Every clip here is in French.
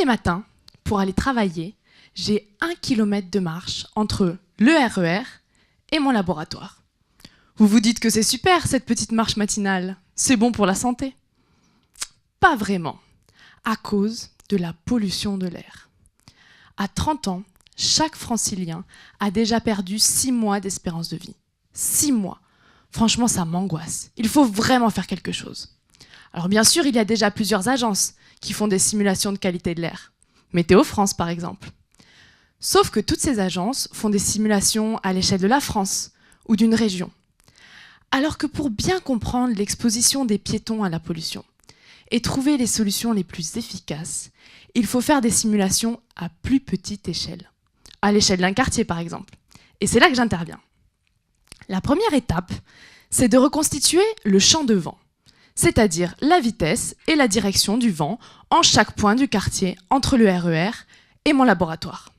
matins, pour aller travailler, j'ai 1 kilomètre de marche entre le RER et mon laboratoire. Vous vous dites que c'est super cette petite marche matinale, c'est bon pour la santé. Pas vraiment, à cause de la pollution de l'air. À 30 ans, chaque francilien a déjà perdu 6 mois d'espérance de vie. 6 mois. Franchement, ça m'angoisse. Il faut vraiment faire quelque chose. Alors bien sûr, il y a déjà plusieurs agences qui font des simulations de qualité de l'air. Météo France, par exemple. Sauf que toutes ces agences font des simulations à l'échelle de la France ou d'une région. Alors que pour bien comprendre l'exposition des piétons à la pollution et trouver les solutions les plus efficaces, il faut faire des simulations à plus petite échelle. À l'échelle d'un quartier, par exemple. Et c'est là que j'interviens. La première étape, c'est de reconstituer le champ de vent, c'est-à-dire la vitesse et la direction du vent en chaque point du quartier entre le RER et mon laboratoire.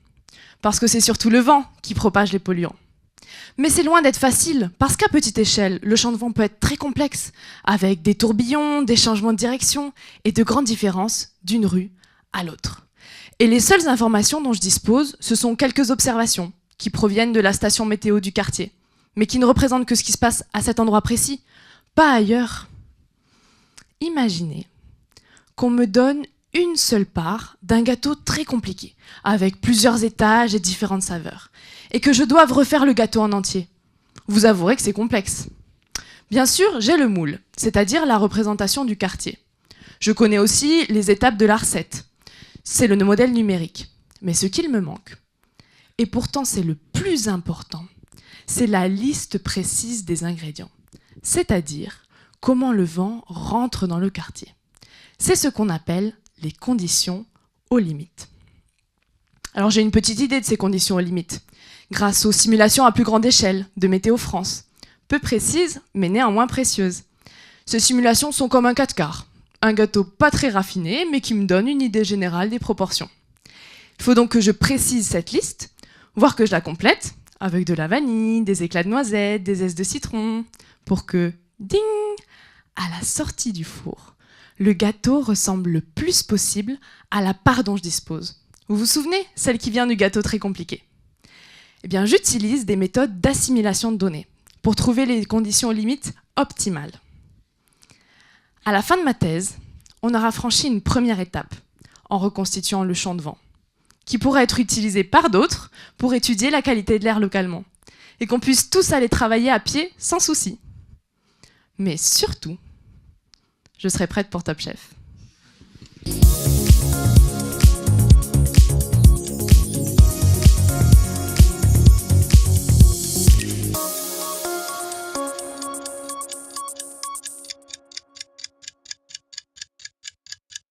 Parce que c'est surtout le vent qui propage les polluants. Mais c'est loin d'être facile, parce qu'à petite échelle, le champ de vent peut être très complexe, avec des tourbillons, des changements de direction et de grandes différences d'une rue à l'autre. Et les seules informations dont je dispose, ce sont quelques observations qui proviennent de la station météo du quartier, mais qui ne représentent que ce qui se passe à cet endroit précis, pas ailleurs. Imaginez qu'on me donne une seule part d'un gâteau très compliqué, avec plusieurs étages et différentes saveurs, et que je doive refaire le gâteau en entier. Vous avouerez que c'est complexe. Bien sûr, j'ai le moule, c'est-à-dire la représentation du quartier. Je connais aussi les étapes de la recette. C'est le modèle numérique. Mais ce qu'il me manque, et pourtant c'est le plus important, c'est la liste précise des ingrédients, c'est-à-dire comment le vent rentre dans le quartier. C'est ce qu'on appelle les conditions aux limites. Alors j'ai une petite idée de ces conditions aux limites, grâce aux simulations à plus grande échelle de Météo France, peu précises mais néanmoins précieuses. Ces simulations sont comme un 4/4, un gâteau pas très raffiné mais qui me donne une idée générale des proportions. Il faut donc que je précise cette liste, voire que je la complète, avec de la vanille, des éclats de noisettes, des zestes de citron, pour que, ding, à la sortie du four, le gâteau ressemble le plus possible à la part dont je dispose. Vous vous souvenez, celle qui vient du gâteau très compliqué? Eh bien, j'utilise des méthodes d'assimilation de données pour trouver les conditions limites optimales. À la fin de ma thèse, on aura franchi une première étape en reconstituant le champ de vent, qui pourrait être utilisé par d'autres pour étudier la qualité de l'air localement, et qu'on puisse tous aller travailler à pied sans souci. Mais surtout, je serai prête pour Top Chef.